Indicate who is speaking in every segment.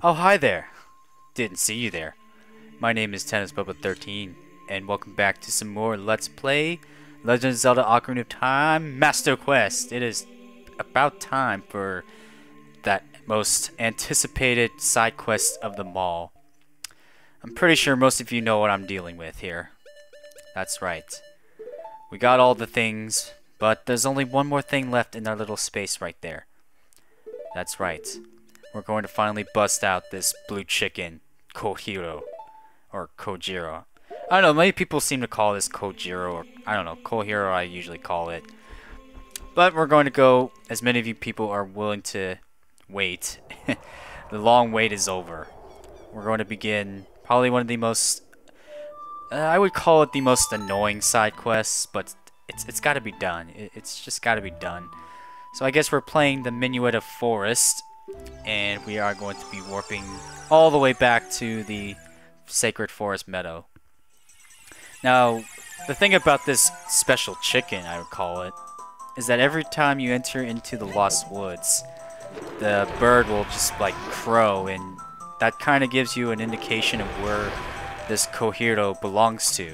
Speaker 1: Oh, hi there. Didn't see you there. My name is TennisBubba13, and welcome back to some more Let's Play Legend of Zelda Ocarina of Time Master Quest. It is about time for that most anticipated side quest of them all. I'm pretty sure most of you know what I'm dealing with here. That's right. We got all the things, but there's only one more thing left in our little space right there. That's right. We're going to finally bust out this blue chicken, Kohiro, or Kojiro. I don't know, many people seem to call this Kojiro, or I don't know, Kohiro I usually call it. But we're going to go, as many of you people are willing to wait. The long wait is over. We're going to begin probably one of the most, I would call it the most annoying side quests, but it's got to be done. It's just got to be done. So I guess we're playing the Meadow Forest, and we are going to be warping all the way back to the Sacred Forest Meadow. Now, the thing about this special chicken, I would call it, is that every time you enter into the Lost Woods, the bird will just like crow, and that kind of gives you an indication of where this Kohiro belongs to.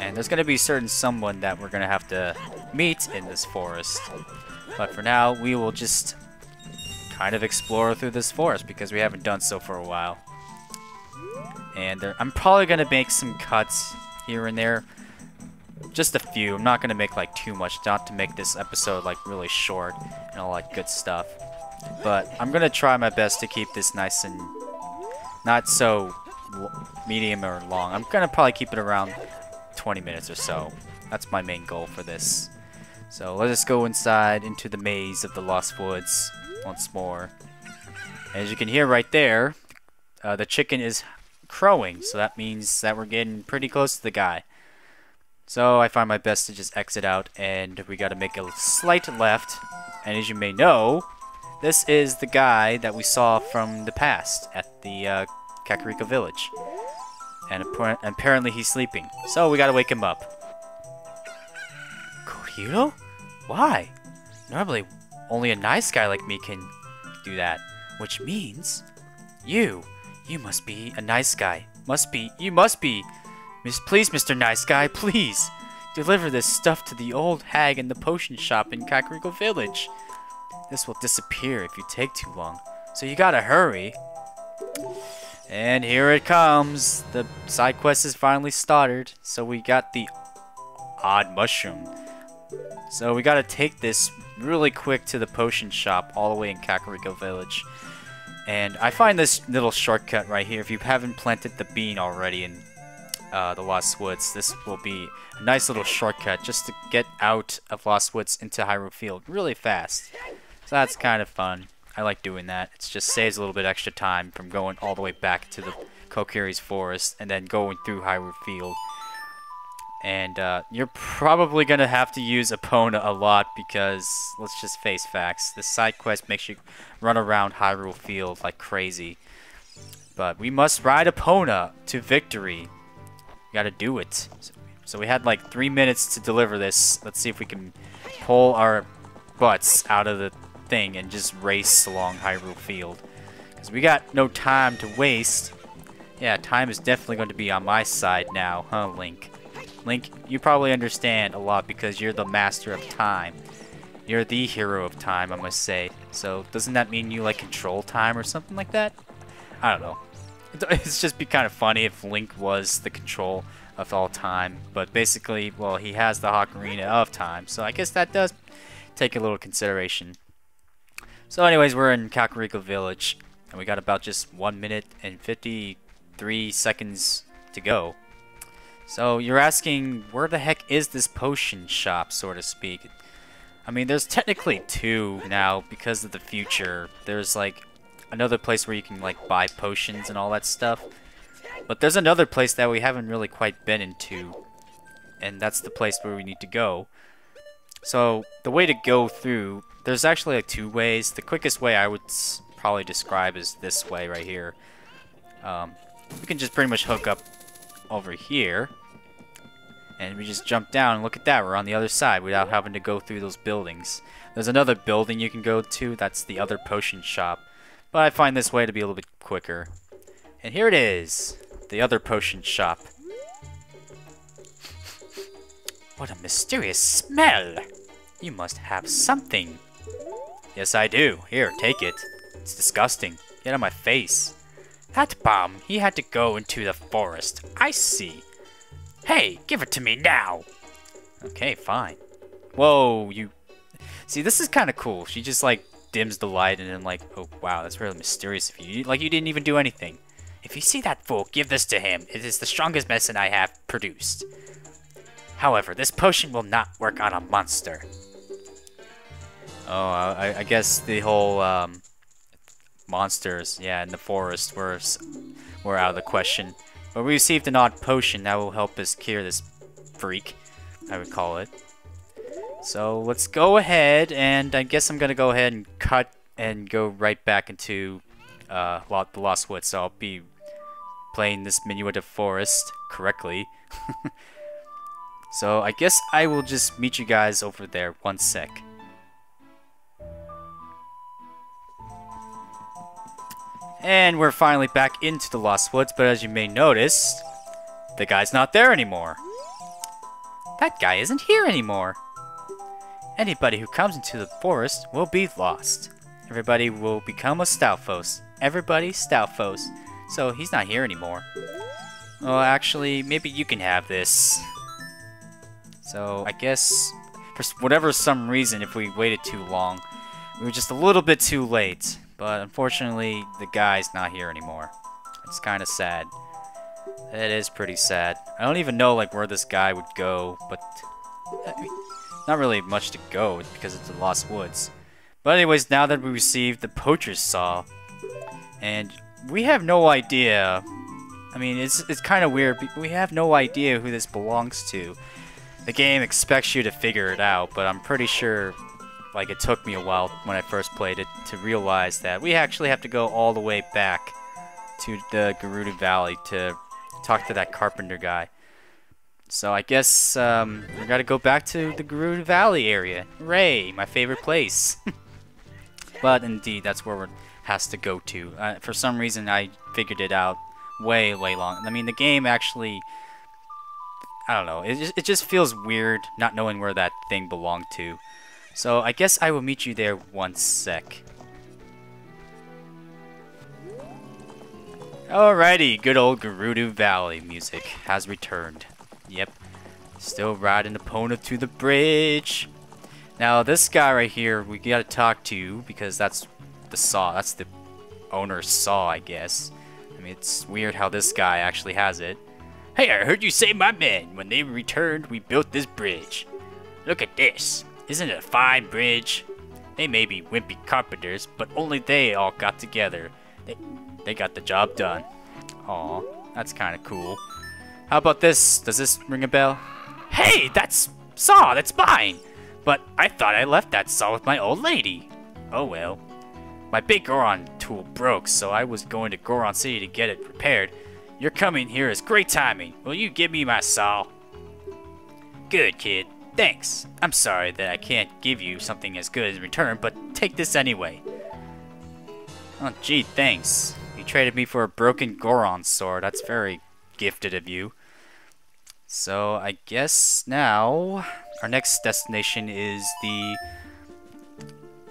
Speaker 1: And there's going to be a certain someone that we're going to have to meet in this forest. But for now, we will just kind of explore through this forest because we haven't done so for a while. And I'm probably going to make some cuts here and there. Just a few. I'm not going to make like too much, not to make this episode like really short and all that good stuff. But I'm going to try my best to keep this nice and not so medium or long. I'm going to probably keep it around 20 minutes or so. That's my main goal for this. So let us go inside into the maze of the Lost Woods once more. As you can hear right there, the chicken is crowing, so that means that we're getting pretty close to the guy. So I find my best to just exit out, and we gotta make a slight left. And as you may know, this is the guy that we saw from the past at the Kakariko Village. And apparently he's sleeping, so we gotta wake him up. Kohiro? Why? Normally, only a nice guy like me can do that. Which means, you must be a nice guy. You must be. Please, Mr. Nice Guy, please. Deliver this stuff to the old hag in the potion shop in Kakariko Village. This will disappear if you take too long, so you gotta hurry. And here it comes. The side quest is finally started. So we got the odd mushroom. So we gotta take this really quick to the potion shop all the way in Kakariko Village. And I find this little shortcut right here. If you haven't planted the bean already in the Lost Woods, this will be a nice little shortcut just to get out of Lost Woods into Hyrule Field really fast. So that's kind of fun. I like doing that. It just saves a little bit extra time from going all the way back to the Kokiri Forest and then going through Hyrule Field. And you're probably going to have to use Epona a lot because, let's just face facts, this side quest makes you run around Hyrule Field like crazy. But we must ride Epona to victory. We gotta do it. So we had like 3 minutes to deliver this. Let's see if we can pull our butts out of the thing and just race along Hyrule Field. Because we got no time to waste. Yeah, time is definitely going to be on my side now, huh, Link? Link, you probably understand a lot because you're the master of time. You're the hero of time, I must say. So doesn't that mean you like control time or something like that? I don't know. It's just be kind of funny if Link was the control of all time. But basically, well, he has the Ocarina of Time. So I guess that does take a little consideration. So anyways, we're in Kakariko Village. And we got about just 1 minute and 53 seconds to go. So you're asking, where the heck is this potion shop, so to speak? I mean, there's technically two now because of the future. There's like another place where you can like buy potions and all that stuff. But there's another place that we haven't really quite been into. And that's the place where we need to go. So the way to go through, there's actually like two ways. The quickest way I would probably describe is this way right here. We can just pretty much hook up over here. And we just jump down and look at that, we're on the other side without having to go through those buildings. There's another building you can go to, that's the other potion shop. But I find this way to be a little bit quicker. And here it is, the other potion shop. What a mysterious smell! You must have something. Yes, I do. Here, take it. It's disgusting. Get out of my face. That bum, he had to go into the forest. I see. Hey, give it to me now. Okay, fine. Whoa, you... See, this is kind of cool. She just, like, dims the light and then, like, oh, wow, that's really mysterious of you. Like, you didn't even do anything. If you see that fool, give this to him. It is the strongest medicine I have produced. However, this potion will not work on a monster. Oh, I guess the whole, monsters, yeah, in the forest were out of the question. But we received an odd potion that will help us cure this freak, I would call it. So let's go ahead, and I guess I'm gonna go ahead and cut and go right back into the Lost Woods. So I'll be playing this Meadow of Forest correctly. So I guess I will just meet you guys over there. One sec. And we're finally back into the Lost Woods, but as you may notice, the guy's not there anymore. That guy isn't here anymore. Anybody who comes into the forest will be lost. Everybody will become a Stalfos. Everybody Stalfos. So he's not here anymore. Well, actually, maybe you can have this. So I guess, for whatever some reason, if we waited too long, we were just a little bit too late. But unfortunately, the guy's not here anymore. It's kind of sad. It is pretty sad. I don't even know like where this guy would go, but I mean, not really much to go because it's the Lost Woods. But anyways, now that we received the Poacher's Saw, and we have no idea. I mean, it's kind of weird. We have no idea who this belongs to. The game expects you to figure it out, but I'm pretty sure. Like, it took me a while when I first played it to realize that we actually have to go all the way back to the Gerudo Valley to talk to that carpenter guy. So I guess we gotta go back to the Gerudo Valley area. Hooray, my favorite place. But indeed, that's where it has to go to. For some reason, I figured it out way long. I mean, the game actually... I don't know, it just feels weird not knowing where that thing belonged to. So I guess I will meet you there one sec. Alrighty, good old Gerudo Valley music has returned. Yep, still riding the pony to the bridge. Now this guy right here, we gotta talk to because that's the saw. That's the owner's saw, I guess. I mean, it's weird how this guy actually has it. Hey, I heard you say my men. When they returned, we built this bridge. Look at this. Isn't it a fine bridge? They may be wimpy carpenters, but only they all got together. They got the job done. Aw, that's kind of cool. How about this? Does this ring a bell? Hey, that's saw. That's mine. But I thought I left that saw with my old lady. Oh well. My big Goron tool broke, so I was going to Goron City to get it repaired. Your coming here is great timing. Will you give me my saw? Good, kid. Thanks. I'm sorry that I can't give you something as good in return, but take this anyway. Oh, gee, thanks. You traded me for a broken Goron sword. That's very gifted of you. So, I guess now our next destination is the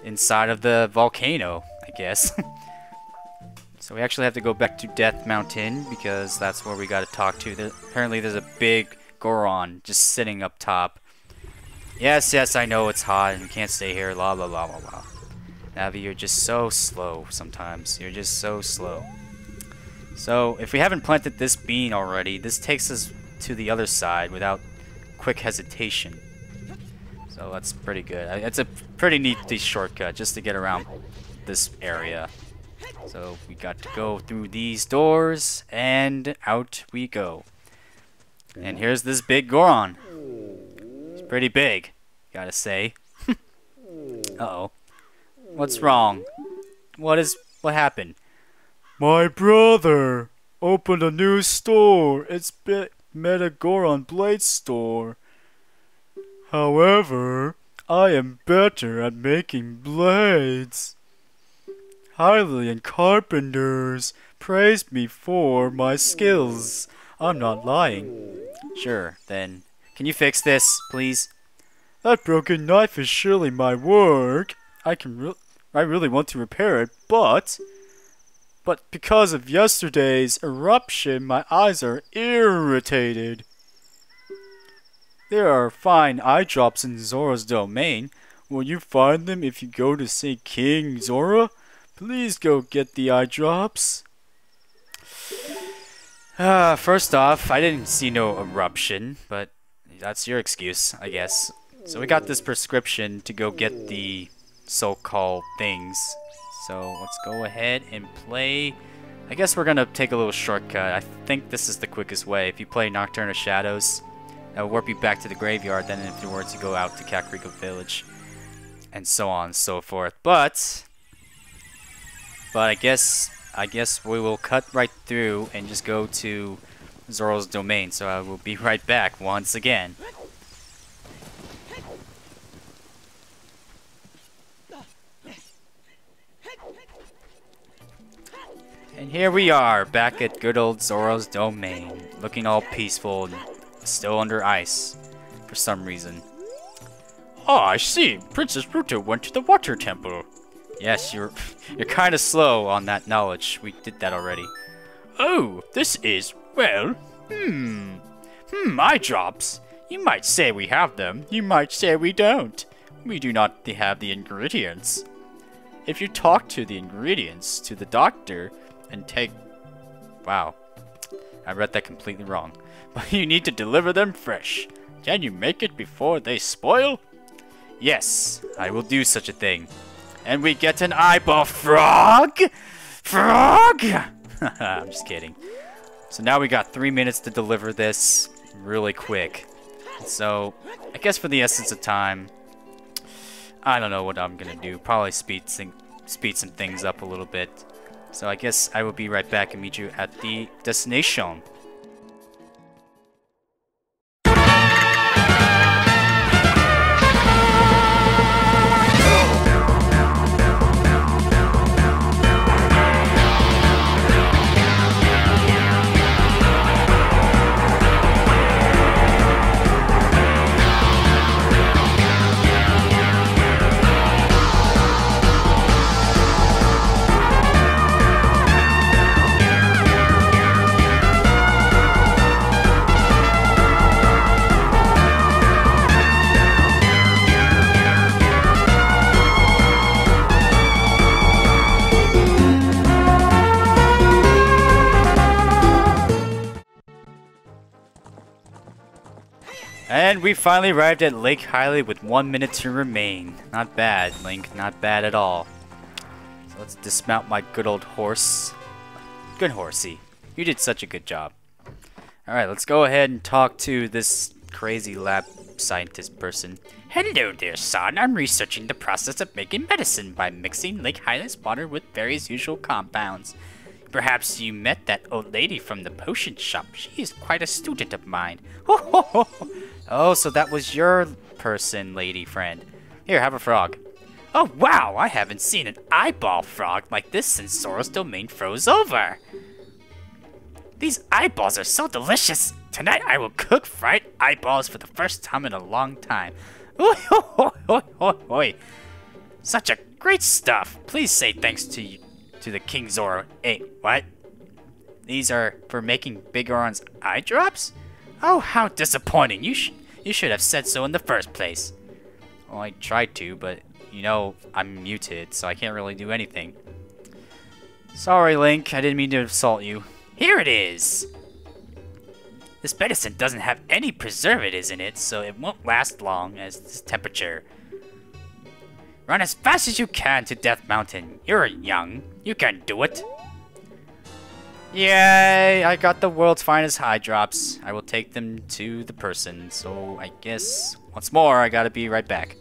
Speaker 1: inside of the volcano, I guess. So we actually have to go back to Death Mountain because that's where we got to talk to. Apparently there's a big Goron just sitting up top. Yes, I know it's hot and you can't stay here, la la la la la. Navi, you're just so slow sometimes. You're just so slow. So, if we haven't planted this bean already, this takes us to the other side without quick hesitation. So that's pretty good. It's a pretty neat shortcut just to get around this area. So we got to go through these doors and out we go. And here's this big Goron. It's pretty big, gotta say. Uh-oh. What's wrong? What happened? My brother opened a new store. It's Meadow Goron Blade Store. However, I am better at making blades. Hylian carpenters praised me for my skills. I'm not lying. Sure, then. Can you fix this, please? That broken knife is surely my work. I really want to repair it, but because of yesterday's eruption, my eyes are irritated. There are fine eye drops in Zora's domain. Will you find them if you go to see King Zora? Please go get the eye drops. First off, I didn't see no eruption, but that's your excuse, I guess. So we got this prescription to go get the so-called things. So let's go ahead and play. I guess we're gonna take a little shortcut. I think this is the quickest way. If you play Nocturne of Shadows, that will warp you back to the graveyard. Then if you were to go out to Kakariko Village, and so on and so forth. But I guess we will cut right through and just go to Zora's domain. So I will be right back once again. And here we are, back at good old Zora's domain, looking all peaceful and still under ice, for some reason. Oh, I see. Princess Ruto went to the water temple. Yes, you're kind of slow on that knowledge. We did that already. Oh, this is, well, eye drops. You might say we have them. You might say we don't. We do not have the ingredients. If you talk to the ingredients to the doctor and take... Wow. I read that completely wrong. But you need to deliver them fresh. Can you make it before they spoil? Yes, I will do such a thing. And we get an eyeball frog? Frog? I'm just kidding. So now we got 3 minutes to deliver this really quick. So, I guess for the essence of time, I don't know what I'm gonna do. Probably speed some things up a little bit. So I guess I will be right back and meet you at the destination. And we finally arrived at Lake Hylia with 1 minute to remain. Not bad, Link. Not bad at all. So let's dismount my good old horse. Good horsey. You did such a good job. Alright, let's go ahead and talk to this crazy lab scientist person. Hello there, son. I'm researching the process of making medicine by mixing Lake Hylia's water with various usual compounds. Perhaps you met that old lady from the potion shop. She is quite a student of mine. Oh, so that was your person, lady friend. Here, have a frog. Oh, wow! I haven't seen an eyeball frog like this since Zora's domain froze over. These eyeballs are so delicious. Tonight I will cook fried eyeballs for the first time in a long time. Such a great stuff. Please say thanks to the King Zora. Hey, what? These are for making BIGGORON's eye drops? Oh, how disappointing. You should have said so in the first place. Well, I tried to, but you know, I'm muted, so I can't really do anything. Sorry, Link. I didn't mean to insult you. Here it is. This medicine doesn't have any preservatives in it, so it won't last long as this temperature. Run as fast as you can to Death Mountain. You're young. You can do it. Yay! I got the world's finest eye drops. I will take them to the person. So I guess once more I gotta be right back.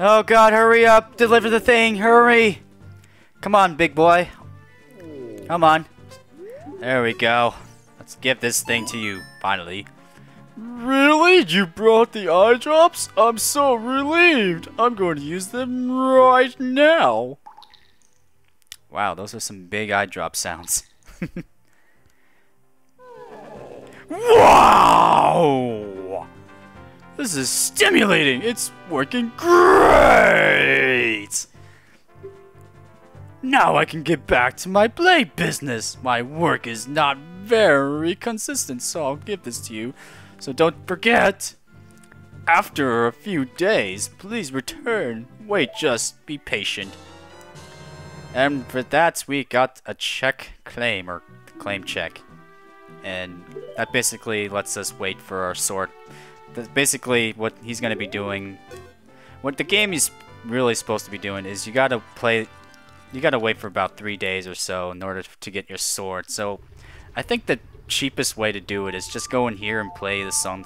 Speaker 1: Oh god, hurry up! Deliver the thing! Hurry! Come on, big boy. Come on. There we go. Let's give this thing to you, finally.
Speaker 2: Really? You brought the eye drops? I'm so relieved. I'm going to use them right now.
Speaker 1: Wow, those are some big eye drop sounds. Wow! This is stimulating! It's working great! Now I can get back to my blade business. My work is not very consistent, so I'll give this to you. So don't forget. After a few days, please return. Wait, just be patient. And for that, we got a check claim, or claim check. And that basically lets us wait for our sword. That's basically what he's going to be doing. What the game is really supposed to be doing is you gotta wait for about 3 days or so in order to get your sword. So I think the cheapest way to do it is just go in here and play the song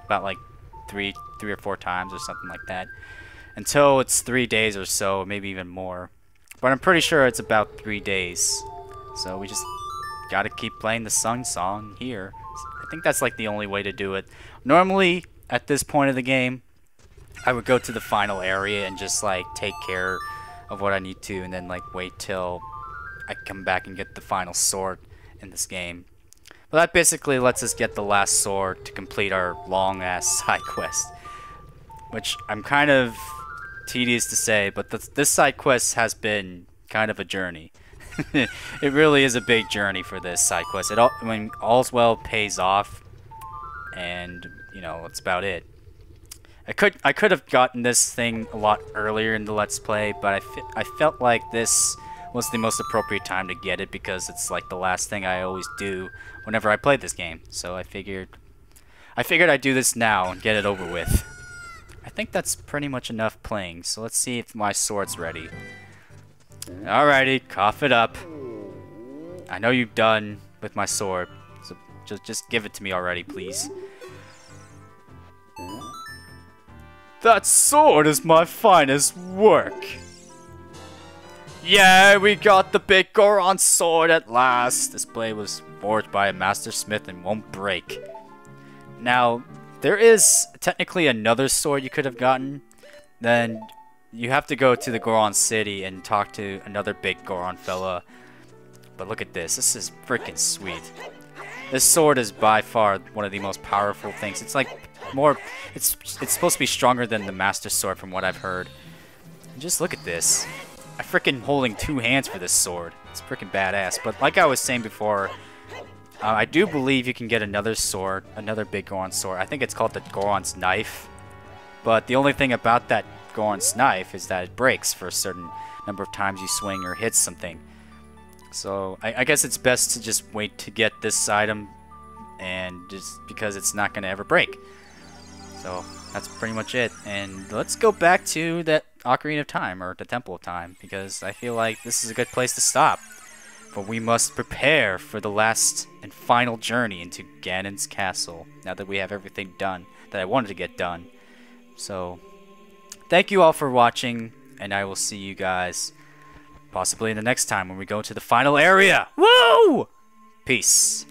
Speaker 1: about like three or four times or something like that until it's 3 days or so, maybe even more. But I'm pretty sure it's about 3 days. So we just gotta keep playing the song here. I think that's like the only way to do it. Normally, at this point of the game, I would go to the final area and just like take care of what I need to, and then like wait till I come back and get the final sword in this game. But that basically lets us get the last sword to complete our long-ass side quest, which I'm kind of tedious to say, but this side quest has been kind of a journey. It really is a big journey for this side quest. All's well pays off, and you know, that's about it. I could have gotten this thing a lot earlier in the Let's Play, but I felt like this was the most appropriate time to get it because it's like the last thing I always do whenever I play this game. So I figured I'd do this now and get it over with. I think that's pretty much enough playing, so let's see if my sword's ready. Alrighty, cough it up. I know you've done with my sword, so just give it to me already, please.
Speaker 2: That sword is my finest work.
Speaker 1: Yeah, we got the BIGGORON sword at last. This blade was forged by a master smith and won't break. Now, there is technically another sword you could have gotten. Then you have to go to the Goron City and talk to another BIGGORON fella. But look at this. This is freaking sweet. This sword is by far one of the most powerful things. It's like it's supposed to be stronger than the Master Sword from what I've heard. And just look at this. I'm freaking holding 2 hands for this sword. It's freaking badass. But like I was saying before, I do believe you can get another sword, another BIGGORON sword. I think it's called the Goron's Knife. But the only thing about that Goron's Knife is that it breaks for a certain number of times you swing or hit something. So I guess it's best to just wait to get this item, and just because it's not going to ever break. So that's pretty much it. And let's go back to that Ocarina of Time, or the Temple of Time, because I feel like this is a good place to stop. For we must prepare for the last and final journey into Ganon's castle, now that we have everything done that I wanted to get done. So thank you all for watching, and I will see you guys possibly in the next time when we go to the final area. Woo! Peace.